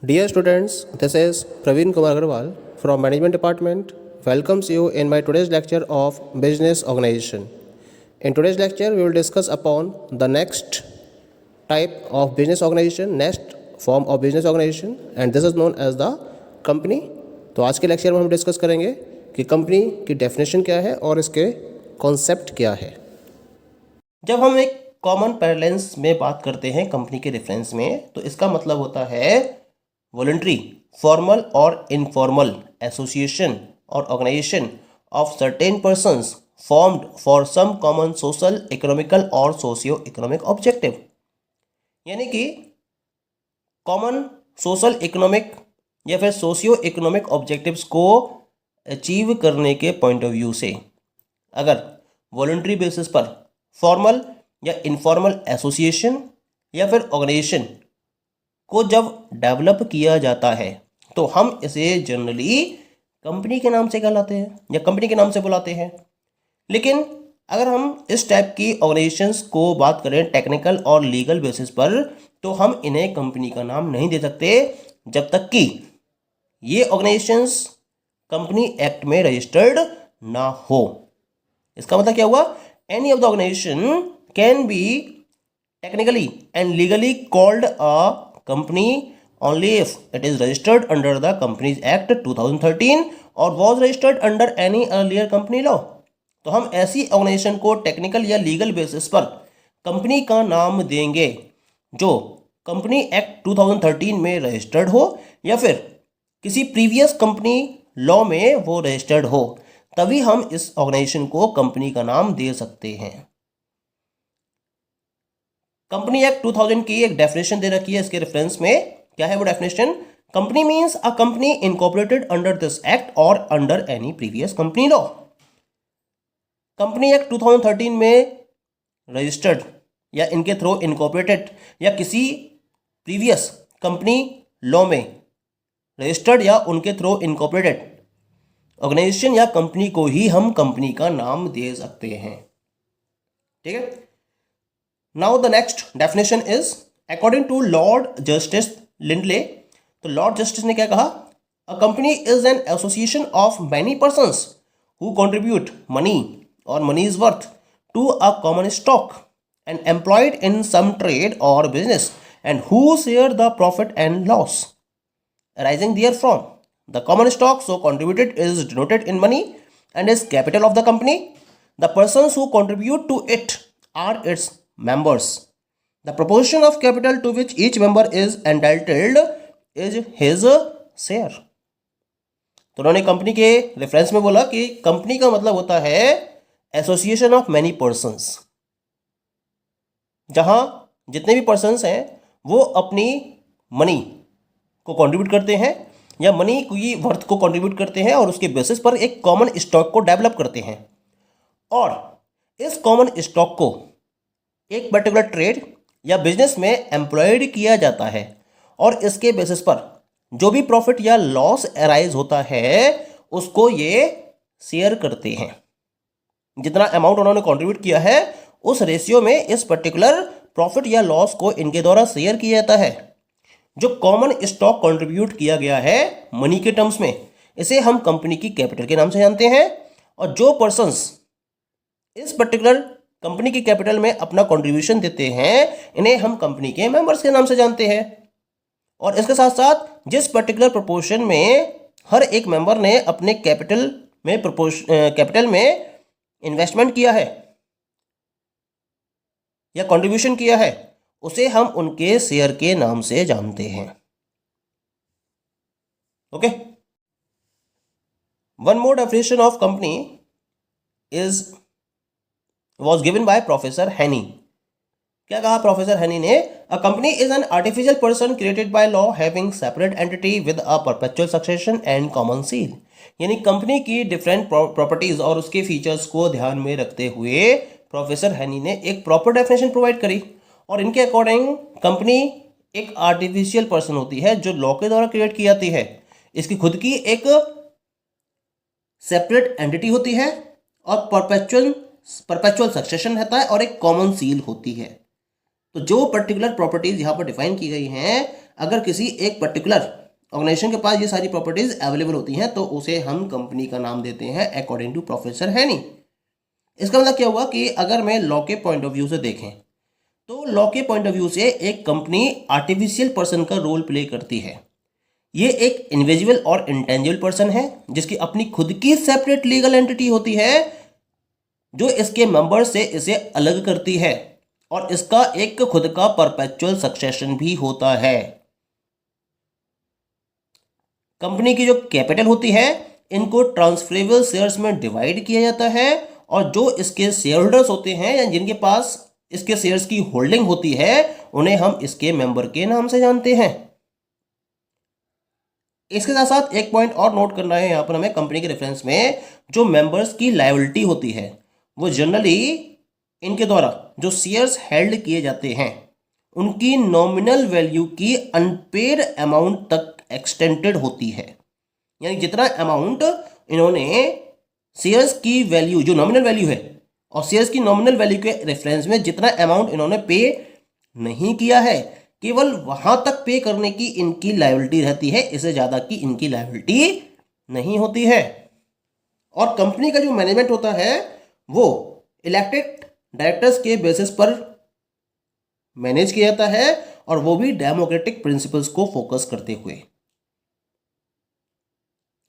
Dear students, this is Praveen Kumar Agarwal from Management Department. Welcomes you in my today's lecture of Business Organization. In today's lecture, we will discuss upon the next type of business organization, next form of business organization, and this is known as the company. तो आज के lecture में हम discuss करेंगे कि company की definition क्या है और इसके कॉन्सेप्ट क्या है। जब हम एक कॉमन पैरेलेंस में बात करते हैं कंपनी के रेफरेंस में, तो इसका मतलब होता है वॉलंटरी, फॉर्मल और इनफॉर्मल एसोसिएशन और organization of certain persons formed for some common social, economical और सोशियो इकोनॉमिक ऑब्जेक्टिव। यानी कि कॉमन सोशल, इकोनॉमिक या फिर सोशियो इकोनॉमिक ऑब्जेक्टिव्स को अचीव करने के पॉइंट ऑफ व्यू से अगर वॉलंटरी बेसिस पर फॉर्मल या इनफॉर्मल एसोसिएशन या फिर ऑर्गेनाइजेशन को जब डेवलप किया जाता है तो हम इसे जनरली कंपनी के नाम से कहलाते हैं या कंपनी के नाम से बुलाते हैं। लेकिन अगर हम इस टाइप की ऑर्गेनाइजेशंस को बात करें टेक्निकल और लीगल बेसिस पर, तो हम इन्हें कंपनी का नाम नहीं दे सकते जब तक कि ये ऑर्गेनाइजेशंस कंपनी एक्ट में रजिस्टर्ड ना हो। इसका मतलब क्या हुआ? Any of the organization can be technically and legally called a company only if it is registered under the Companies Act 2013 or was registered under any earlier company law। तो हम ऐसी ऑर्गेनाइजेशन को टेक्निकल या legal basis पर company का नाम देंगे जो कंपनी एक्ट 2013 में रजिस्टर्ड हो या फिर किसी प्रीवियस कंपनी लॉ में वो रजिस्टर्ड हो, तभी हम इस ऑर्गेनाइजेशन को कंपनी का नाम दे सकते हैं। कंपनी एक्ट 2000 की एक डेफिनेशन दे रखी है इसके रेफरेंस में। क्या है वो definition? Company means a company incorporated under this act और under any previous company law. Company act 2013 में रजिस्टर्ड या इनके थ्रू इनकॉर्पोरेटेड या किसी प्रीवियस कंपनी लॉ में रजिस्टर्ड या उनके थ्रू इनकॉर्पोरेटेड ऑर्गेनाइजेशन या कंपनी को ही हम कंपनी का नाम दे सकते हैं। ठीक है। Now the next definition is according to Lord Justice Lindley। तो Lord Justice ने क्या कहा? A company is an association of many persons who contribute money or money's worth to a common stock and employed in some trade or business and who share the profit and loss arising therefrom। The common stock so contributed is denoted in money and is capital of the company। The persons who contribute to it are its members। The proportion of capital to which each member is entitled is his share। तो उन्होंने company के reference में बोला कि company का मतलब होता है एसोसिएशन ऑफ मैनी पर्सन्स, जहां जितने भी पर्सन्स हैं वो अपनी मनी को कंट्रीब्यूट करते हैं या मनी की वर्थ को कंट्रीब्यूट करते हैं और उसके बेसिस पर एक कॉमन स्टॉक को डेवलप करते हैं और इस कॉमन स्टॉक को एक पर्टिकुलर ट्रेड या बिजनेस में एम्प्लॉयड किया जाता है और इसके बेसिस पर जो भी प्रॉफिट या लॉस अराइज होता है उसको ये शेयर करते हैं। जितना अमाउंट उन्होंने कंट्रीब्यूट किया है उस रेशियो में इस पर्टिकुलर प्रॉफिट या लॉस को इनके द्वारा शेयर किया जाता है। जो कॉमन स्टॉक कंट्रीब्यूट किया गया है मनी के टर्म्स में, इसे हम कंपनी की कैपिटल के नाम से जानते हैं और जो पर्सन्स इस पर्टिकुलर कंपनी की कैपिटल में अपना कंट्रीब्यूशन देते हैं इन्हें हम कंपनी के मेंबर्स के नाम से जानते हैं। और इसके साथ साथ जिस पर्टिकुलर प्रोपोर्शन में हर एक मेंबर ने अपने कैपिटल में इन्वेस्टमेंट किया है या कंट्रीब्यूशन किया है उसे हम उनके शेयर के नाम से जानते हैं। Okay. One more definition of company is was given by Professor Henny। क्या कहा प्रोफेसर हैनी ने? A company is an artificial person created by law having separate entity with a perpetual succession and common seal। यानी company की different properties और उसके features को ध्यान में रखते हुए प्रोफेसर हैनी ने एक प्रॉपर डेफिनेशन प्रोवाइड करी और इनके अकॉर्डिंग कंपनी एक आर्टिफिशियल पर्सन होती है जो लॉ के द्वारा क्रिएट की जाती है। इसकी खुद की एक सेपरेट एंटिटी होती है और परपेचुअल सक्सेशन रहता है और एक कॉमन सील होती है। तो जो पर्टिकुलर प्रॉपर्टीज यहाँ पर डिफाइन की गई हैं, अगर किसी एक पर्टिकुलर ऑर्गेनाइजेशन के पास ये सारी प्रॉपर्टीज अवेलेबल होती हैं तो उसे हम कंपनी का नाम देते हैं अकॉर्डिंग टू प्रोफेसर हैनी। इसका मतलब क्या हुआ कि अगर मैं लॉ के पॉइंट ऑफ व्यू से देखें तो लॉ के पॉइंट ऑफ व्यू से एक कंपनी आर्टिफिशियल पर्सन का रोल प्ले करती है। ये एक इनविजिबल और इंटेंजिबल पर्सन है जिसकी अपनी खुद की सेपरेट लीगल एंटिटी होती है जो इसके मेंबर से इसे अलग करती है, और इसका एक खुद का परपेचुअल सक्सेशन भी होता है। कंपनी की जो कैपिटल होती है इनको ट्रांसफरेबल शेयर्स में डिवाइड किया जाता है, और जो इसके शेयर होल्डर्स होते हैं या जिनके पास इसके शेयर्स की होल्डिंग होती है उन्हें हम इसके मेंबर के नाम से जानते हैं। इसके साथ साथ एक पॉइंट और नोट करना है यहां पर हमें कंपनी के रेफरेंस में, जो मेंबर्स की लायबिलिटी होती है वो जनरली इनके द्वारा जो शेयर्स हेल्ड किए जाते हैं उनकी नॉमिनल वैल्यू की अनपेड अमाउंट तक एक्सटेंडेड होती है। यानी जितना अमाउंट इन्होंने शेयर्स की वैल्यू जो नॉमिनल वैल्यू है और शेयर्स की नॉमिनल वैल्यू के रेफरेंस में जितना अमाउंट इन्होंने पे नहीं किया है केवल वहां तक पे करने की इनकी लायबिलिटी रहती है, इससे ज्यादा की इनकी लायबिलिटी नहीं होती है। और कंपनी का जो मैनेजमेंट होता है वो इलेक्टेड डायरेक्टर्स के बेसिस पर मैनेज किया जाता है, और वो भी डेमोक्रेटिक प्रिंसिपल्स को फोकस करते हुए।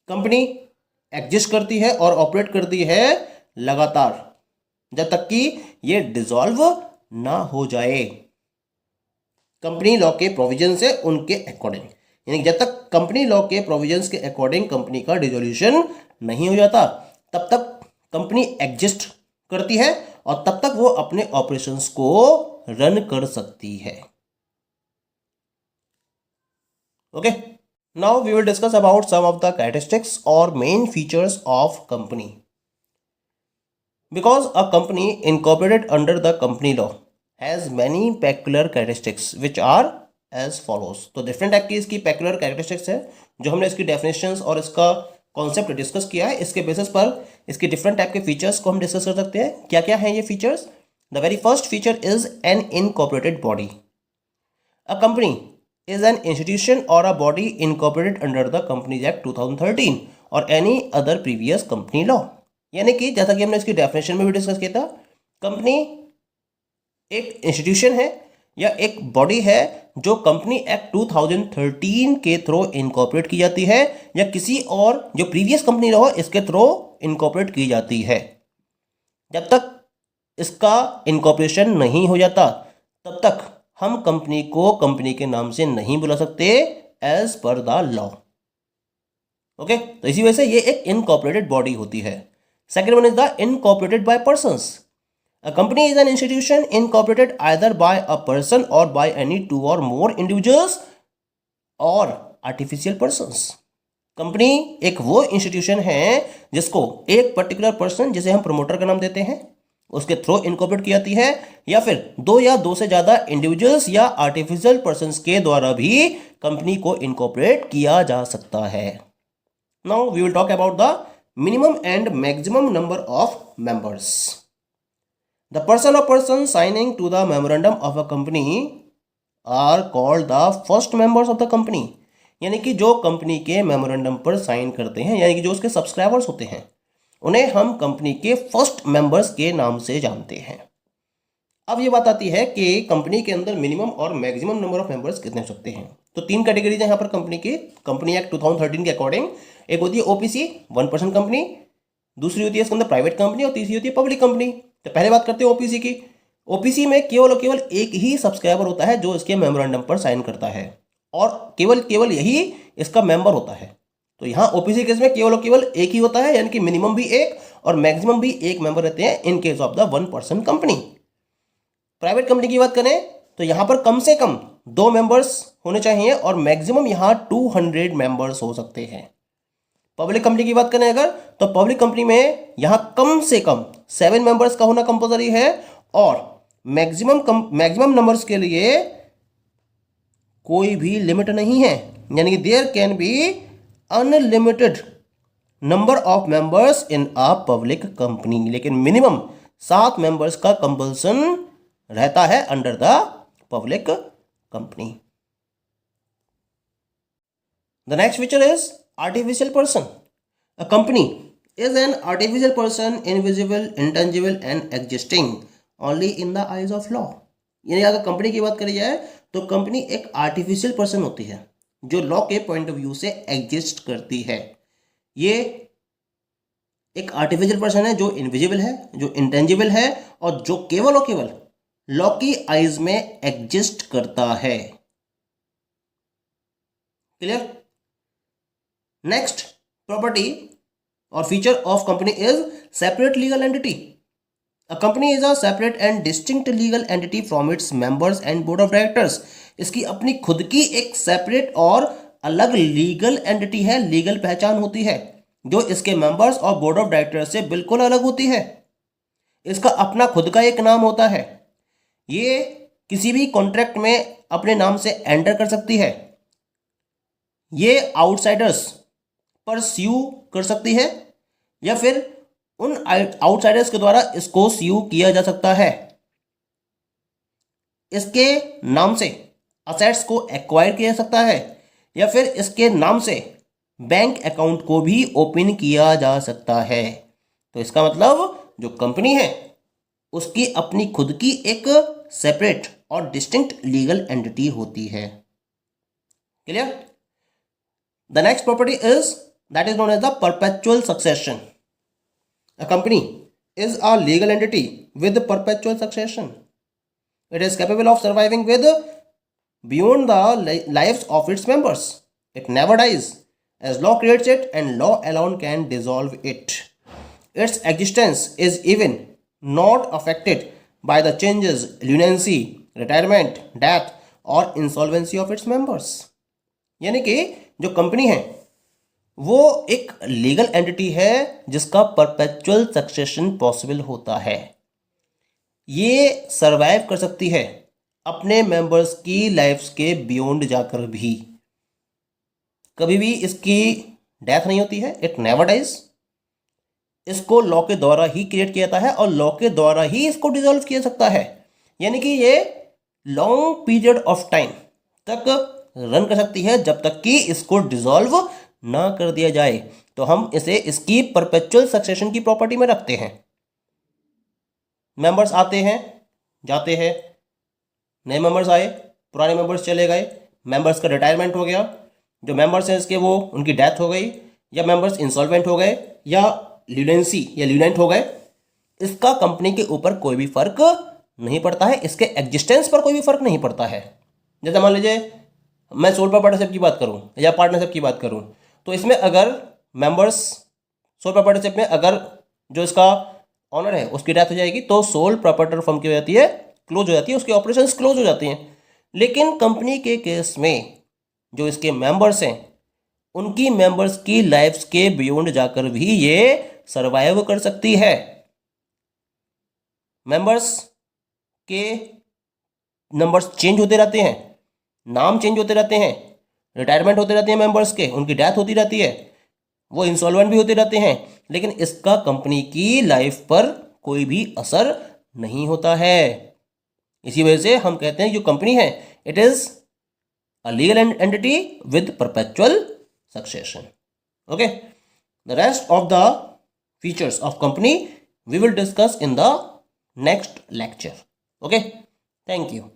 कंपनी एग्जिस्ट करती है और ऑपरेट करती है लगातार जब तक कि ये डिसॉल्व ना हो जाए कंपनी लॉ के प्रोविजन से उनके अकॉर्डिंग। यानी जब तक कंपनी लॉ के प्रोविजंस के अकॉर्डिंग कंपनी का डिसोल्यूशन नहीं हो जाता तब तक कंपनी एग्जिस्ट करती है और तब तक वो अपने ऑपरेशंस को रन कर सकती है। Okay, now we will discuss about some of the characteristics और main features of company. Because a company incorporated under the company law has many peculiar characteristics which are as follows। तो different type की इसकी peculiar characteristics है जो हमने इसकी definitions और इसका कॉन्सेप्ट डिस्कस किया है। इसके बेसिस पर इसके डिफरेंट टाइप के फीचर्स को हम डिस्कस कर सकते हैं। क्या क्या है ये features? The very first feature is an incorporated body. A company is an institution और a body incorporated under the companies act 2013 और any other previous company law. यानी कि जैसा कि हमने इसकी डेफिनेशन में भी डिस्कस किया था, कंपनी एक इंस्टीट्यूशन है या एक बॉडी है जो कंपनी एक्ट 2013 के थ्रू इनकॉर्पोरेट की जाती है या किसी और जो प्रीवियस कंपनी लॉ इसके थ्रू इनकॉर्पोरेट की जाती है। जब तक इसका इनकॉर्पोरेशन नहीं हो जाता तब तक हम कंपनी को कंपनी के नाम से नहीं बुला सकते as per the law. Okay, तो इसी वजह से ये एक इनकॉर्पोरेटेड बॉडी होती है। Second one is the incorporated by persons. A company is an institution incorporated either by a person or by any two or more individuals or artificial persons। Company एक वो इंस्टीट्यूशन है जिसको एक particular person जिसे हम promoter का नाम देते हैं उसके थ्रू इनकॉर्पोरेट की जाती है, या फिर दो या दो से ज्यादा इंडिविजुअल्स या आर्टिफिशियल पर्संस के द्वारा भी कंपनी को इनकॉर्पोरेट किया जा सकता है। Now we will talk about the minimum and maximum number of members. The person or persons signing to the memorandum of a company are called the first members of the company। यानी कि जो company के memorandum पर sign करते हैं यानी कि जो उसके सब्सक्राइबर्स होते हैं उन्हें हम कंपनी के फर्स्ट मेंबर्स के नाम से जानते हैं। अब ये बात आती है कि कंपनी के अंदर मिनिमम और मैक्सिमम नंबर ऑफ मेंबर्स कितने हो सकते हैं। तो तीन कैटेगरीज है यहाँ पर कंपनी की, कंपनी एक्ट 2013 के अकॉर्डिंग। एक होती है ओपीसी 1% कंपनी, दूसरी होती है इसके अंदर प्राइवेट कंपनी और तीसरी होती है पब्लिक कंपनी। तो पहले बात करते हैं ओपीसी की। ओपीसी में केवल और केवल एक ही सब्सक्राइबर होता है जो इसके मेमोरेंडम पर साइन करता है और केवल यही इसका मेंबर होता है। तो यहाँ ओपीसी केस में केवल और केवल एक ही होता है, यानी कि मिनिमम भी एक और मैक्सिमम भी एक मेंबर रहते हैं in case of the 1% company. Private company की बात करें तो यहाँ पर कम से कम 2 मेंबर्स होने चाहिए और मैक्सिमम यहाँ 200 मेंबर्स हो सकते हैं। पब्लिक कंपनी की बात करें अगर तो पब्लिक कंपनी में यहां कम से कम 7 मेंबर्स का होना कंपलसरी है और मैक्सिमम नंबर्स के लिए कोई भी लिमिट नहीं है, यानी कि there can be unlimited number of members in a public company. लेकिन मिनिमम 7 मेंबर्स का कंपल्सन रहता है under the public company. The next feature is artificial person. A company is an artificial person, invisible, intangible and existing only in the eyes of law. यानी अगर company की बात करी जाए तो कंपनी एक आर्टिफिशियल पर्सन होती है जो लॉ के पॉइंट ऑफ व्यू से एग्जिस्ट करती है। ये एक आर्टिफिशियल पर्सन है जो इनविजिबल है, जो इंटेंजिबल है और जो केवल और केवल लॉ की आइज में एग्जिस्ट करता है। Clear? Next property or feature of company is separate legal entity. A company is a separate and distinct legal entity from its members and board of directors. इसकी अपनी खुद की एक सेपरेट और अलग लीगल एंटिटी है, लीगल पहचान होती है जो इसके मेंबर्स और बोर्ड ऑफ डायरेक्टर्स से बिल्कुल अलग होती है। इसका अपना खुद का एक नाम होता है। ये किसी भी कॉन्ट्रैक्ट में अपने नाम से एंटर कर सकती है। ये आउटसाइडर्स पर स्यू कर सकती है या फिर उन आउटसाइडर्स के द्वारा इसको स्यू किया जा सकता है। इसके नाम से असेट्स को एक्वायर किया जा सकता है या फिर इसके नाम से बैंक अकाउंट को भी ओपन किया जा सकता है। तो इसका मतलब जो कंपनी है उसकी अपनी खुद की एक सेपरेट और डिस्टिंक्ट लीगल एंटिटी होती है। Clear? The next property is that is known as the perpetual succession. A company is a legal entity with perpetual succession. It is capable of surviving with beyond the lives of its members. It never dies as law creates it and law alone can dissolve it. Its existence is even not affected by the changes, leniency, retirement, death or insolvency of its members. यानी कि जो company है वो एक legal entity है जिसका perpetual succession possible होता है। ये सरवाइव कर सकती है अपने मेंबर्स की लाइफ्स के बियॉन्ड जाकर भी। कभी भी इसकी डेथ नहीं होती है, इट नेवर डाइज। इसको लॉ के द्वारा ही क्रिएट किया जाता है और लॉ के द्वारा ही इसको डिसॉल्व किया सकता है। यानी कि ये लॉन्ग पीरियड ऑफ टाइम तक रन कर सकती है जब तक कि इसको डिसॉल्व ना कर दिया जाए। तो हम इसे इसकी परपेचुअल सक्सेशन की प्रॉपर्टी में रखते हैं। मेंबर्स आते हैं, जाते हैं, नए मेंबर्स आए, पुराने मेंबर्स चले गए, मेंबर्स का रिटायरमेंट हो गया, जो मेंबर्स हैं इसके वो उनकी डेथ हो गई या मेंबर्स इंसॉल्वेंट हो गए या ल्यूनेंसी या ल्यूनेंट हो गए। इसका कंपनी के ऊपर कोई भी फर्क नहीं पड़ता है, इसके एग्जिस्टेंस पर कोई भी फर्क नहीं पड़ता है। जैसे मान लीजिए मैं सोल प्रोप्राइटरशिप की बात करूं या पार्टनरशिप की बात करूं तो इसमें अगर मेंबर्स सोल प्रोप्राइटरशिप में अगर जो इसका ऑनर है उसकी डेथ हो जाएगी तो सोल प्रोप्राइटर फर्म की हो जाती है, क्लोज हो जाती है, उसकी ऑपरेशंस क्लोज हो जाती हैं। लेकिन कंपनी के केस में जो इसके मेंबर्स हैं उनकी मेंबर्स की लाइफ्स के बियॉन्ड जाकर भी ये सर्वाइव कर सकती है। मेंबर्स के नंबर्स चेंज होते रहते हैं, नाम चेंज होते रहते हैं, रिटायरमेंट होते रहते हैं मेंबर्स के, उनकी डेथ होती रहती है, वो इंसॉल्वेंट भी होते रहते हैं, लेकिन इसका कंपनी की लाइफ पर कोई भी असर नहीं होता है। इसी वजह से हम कहते हैं जो कंपनी है it is a legal entity with perpetual succession. Okay, the rest of the features of company we will discuss in the next lecture. Okay, thank you.